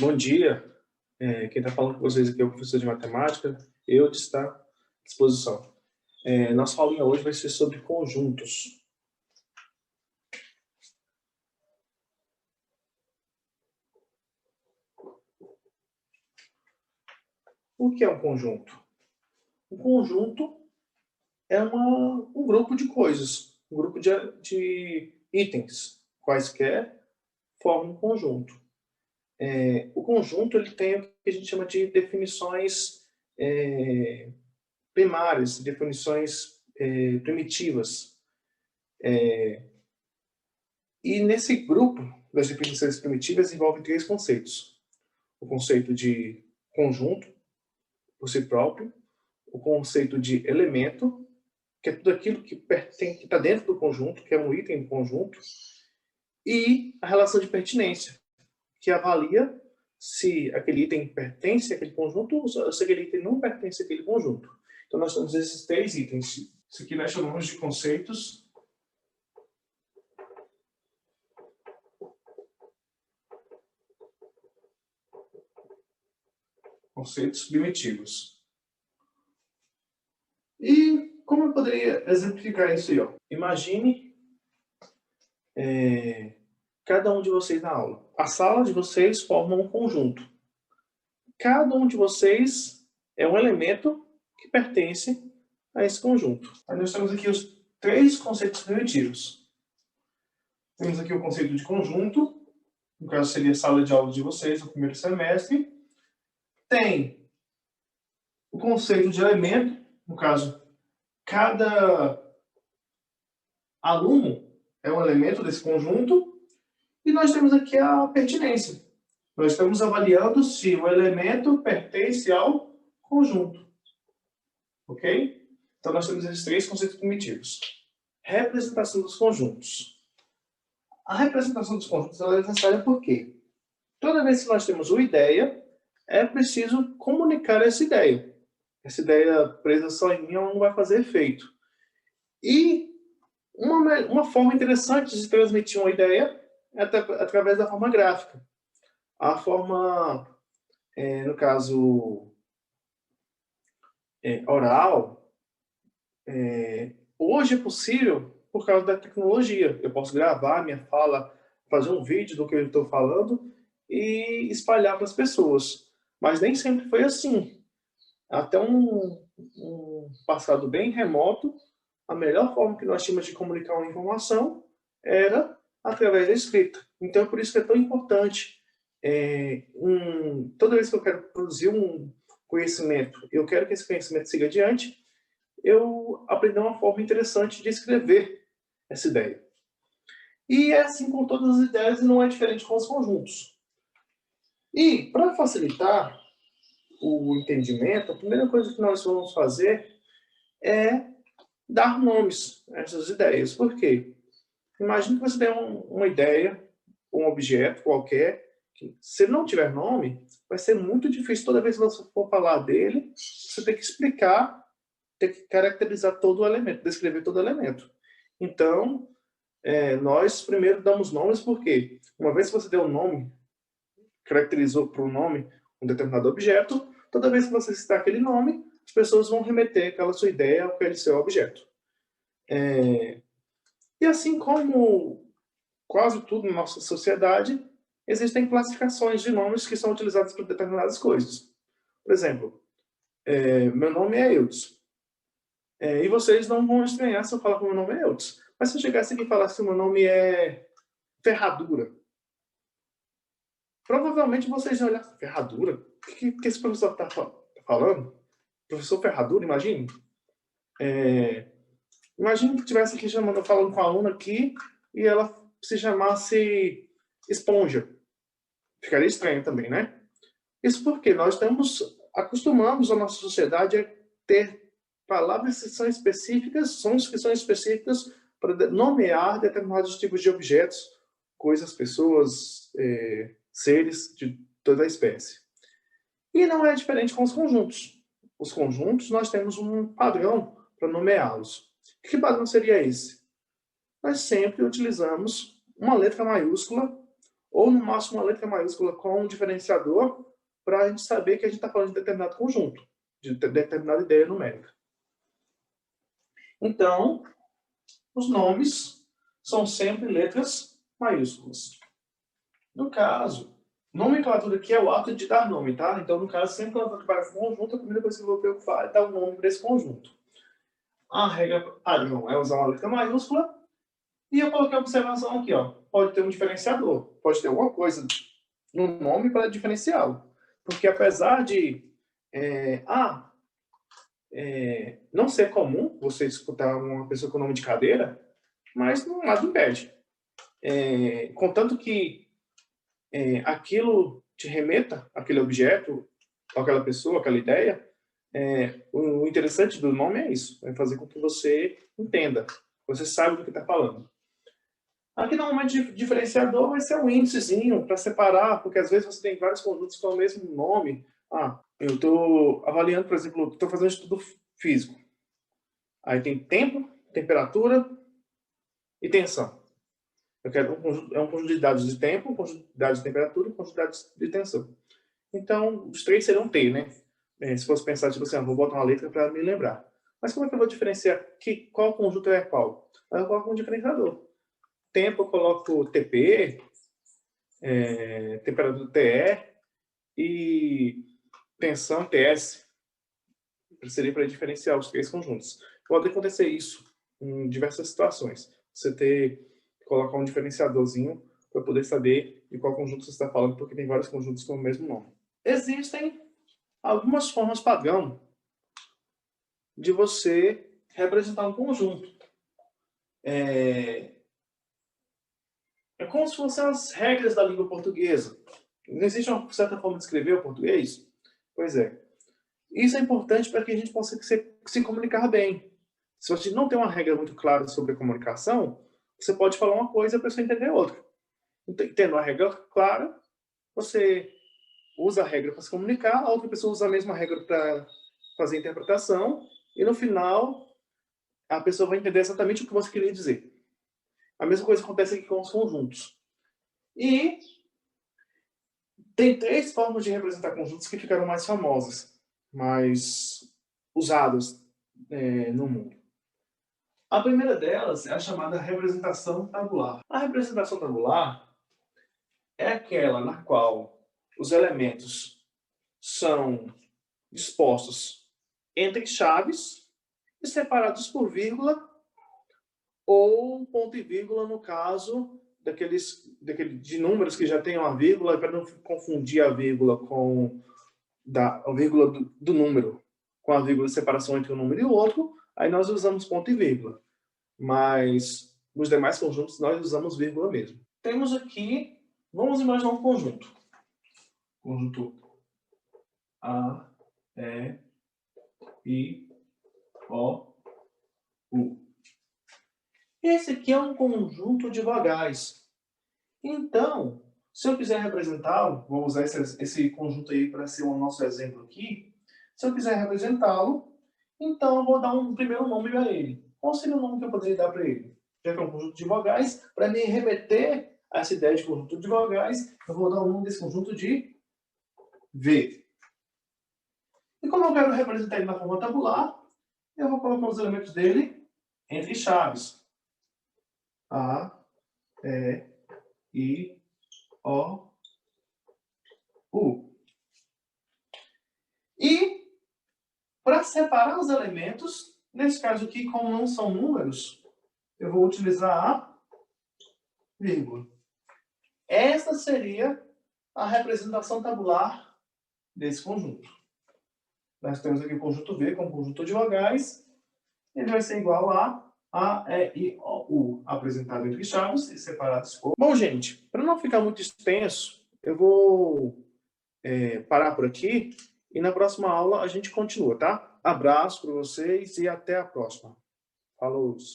Bom dia. Quem está falando com vocês aqui é o professor de matemática. Eu está à disposição. Nossa aulinha hoje vai ser sobre conjuntos. O que é um conjunto? Um conjunto é um grupo de coisas, um grupo de itens, quaisquer formam um conjunto. O conjunto ele tem o que a gente chama de definições primárias, definições primitivas. E nesse grupo das definições primitivas envolve três conceitos. O conceito de conjunto, por si próprio, o conceito de elemento, que é tudo aquilo que está dentro do conjunto, que é um item do conjunto, e a relação de pertinência, que avalia se aquele item pertence àquele conjunto ou se aquele item não pertence àquele conjunto. Então nós temos esses três itens. Isso aqui nós chamamos de conceitos primitivos. E como eu poderia exemplificar isso aí? Imagine cada um de vocês na aula. A sala de vocês forma um conjunto. Cada um de vocês é um elemento que pertence a esse conjunto. Aí nós temos aqui os três conceitos primitivos. Temos aqui o conceito de conjunto, no caso seria a sala de aula de vocês no primeiro semestre. Tem o conceito de elemento, no caso, cada aluno é um elemento desse conjunto. E nós temos aqui a pertinência. Nós estamos avaliando se o elemento pertence ao conjunto. Ok? Então nós temos esses três conceitos primitivos. Representação dos conjuntos. A representação dos conjuntos é necessária porque toda vez que nós temos uma ideia, é preciso comunicar essa ideia. Essa ideia presa só em mim não vai fazer efeito. E uma forma interessante de transmitir uma ideia é através da forma gráfica. A forma, no caso, oral, hoje é possível por causa da tecnologia. Eu posso gravar minha fala, fazer um vídeo do que eu estou falando e espalhar para as pessoas. Mas nem sempre foi assim. Até um passado bem remoto, a melhor forma que nós tínhamos de comunicar uma informação era através da escrita. Então, por isso que é tão importante. Toda vez que eu quero produzir um conhecimento, eu quero que esse conhecimento siga adiante, eu aprendi uma forma interessante de escrever essa ideia. E é assim com todas as ideias e não é diferente com os conjuntos. E, para facilitar o entendimento, a primeira coisa que nós vamos fazer é dar nomes a essas ideias. Por quê? Imagine que você tem uma ideia, um objeto qualquer, que se não tiver nome, vai ser muito difícil toda vez que você for falar dele, você tem que explicar, tem que caracterizar todo o elemento, descrever todo o elemento. Então, nós primeiro damos nomes porque, uma vez que você deu um nome, caracterizou por um nome um determinado objeto, toda vez que você citar aquele nome, as pessoas vão remeter aquela sua ideia ao aquele seu objeto. E assim como quase tudo na nossa sociedade, existem classificações de nomes que são utilizados para determinadas coisas. Por exemplo, meu nome é Eudes. E vocês não vão estranhar se eu falar que meu nome é Eudes. Mas se eu chegasse aqui e falasse que meu nome é Ferradura, provavelmente vocês iam olhar, Ferradura? O que esse professor está falando? Professor Ferradura, imagine. Imagine que estivesse aqui falando com a aluna aqui e ela se chamasse Esponja. Ficaria estranho também, né? Isso porque nós acostumamos a nossa sociedade a ter palavras que são específicas, sons que são específicas para nomear determinados tipos de objetos, coisas, pessoas, seres de toda a espécie. E não é diferente com os conjuntos. Os conjuntos, nós temos um padrão para nomeá-los. Que padrão seria esse? Nós sempre utilizamos uma letra maiúscula ou no máximo uma letra maiúscula com um diferenciador, para a gente saber que a gente está falando de determinado conjunto, de determinada ideia numérica. Então, os nomes são sempre letras maiúsculas. No caso, nomenclatura aqui é o ato de dar nome, tá? Então, no caso, sempre que eu trabalho com conjunto, a primeira coisa que eu vou preocupar é dar o nome para esse conjunto. A regra padrão é usar uma letra maiúscula. E eu coloquei a observação aqui, ó. Pode ter um diferenciador, pode ter alguma coisa no nome para diferenciá-lo. Porque apesar de não ser comum você escutar uma pessoa com nome de cadeira, mas não nada impede. Contanto que aquilo te remeta àquele objeto, àquela pessoa, àquela ideia, o interessante do nome é isso, é fazer com que você entenda, você saiba do que está falando. Aqui, normalmente, diferenciador vai ser um índicezinho para separar, porque às vezes você tem vários conjuntos com o mesmo nome. Eu estou avaliando, por exemplo, estou fazendo estudo físico. Aí tem tempo, temperatura e tensão. Eu quero um conjunto de dados de tempo, um conjunto de dados de temperatura e um conjunto de dados de tensão. Então, os três serão T, né? Se fosse pensar, tipo assim, vou botar uma letra para me lembrar. Mas como é que eu vou diferenciar qual conjunto é qual? Aí eu coloco um diferenciador. Tempo eu coloco TP, temperatura TE e tensão TS. Seria para diferenciar os três conjuntos. Pode acontecer isso em diversas situações. Você colocar um diferenciadorzinho para poder saber de qual conjunto você está falando, porque tem vários conjuntos com o mesmo nome. Existem algumas formas padrão de você representar um conjunto. É como se fossem as regras da língua portuguesa. Não existe uma certa forma de escrever o português? Pois é. Isso é importante para que a gente possa se comunicar bem. Se você não tem uma regra muito clara sobre a comunicação, você pode falar uma coisa e a pessoa entender outra. Tendo a regra clara, você usa a regra para se comunicar, a outra pessoa usa a mesma regra para fazer a interpretação, e no final, a pessoa vai entender exatamente o que você queria dizer. A mesma coisa acontece aqui com os conjuntos. E tem três formas de representar conjuntos que ficaram mais famosas, mais usadas no mundo. A primeira delas é a chamada representação tabular. A representação tabular é aquela na qual os elementos são dispostos entre chaves e separados por vírgula ou ponto e vírgula no caso de números que já tem uma vírgula, para não confundir a vírgula com a vírgula do número com a vírgula de separação entre um número e o outro, aí nós usamos ponto e vírgula. Mas nos demais conjuntos nós usamos vírgula mesmo. Temos aqui, vamos imaginar um conjunto. Conjunto A, E, I, O, U. Esse aqui é um conjunto de vogais. Então, se eu quiser representá-lo, vou usar esse conjunto aí para ser o nosso exemplo aqui. Se eu quiser representá-lo, então eu vou dar um primeiro nome para ele. Qual seria o nome que eu poderia dar para ele? Já que é um conjunto de vogais, para me remeter a essa ideia de conjunto de vogais, eu vou dar o nome desse conjunto de V. E como eu quero representar ele na forma tabular, eu vou colocar os elementos dele entre chaves. A, E, I, O, U. E, para separar os elementos, nesse caso aqui, como não são números, eu vou utilizar a vírgula. Esta seria a representação tabular desse conjunto. Nós temos aqui o conjunto V como conjunto de vogais. Ele vai ser igual a E, I, O, U, apresentado entre chaves e separados por... Bom, gente, para não ficar muito extenso, eu vou parar por aqui e na próxima aula a gente continua, tá? Abraço para vocês e até a próxima. Falou!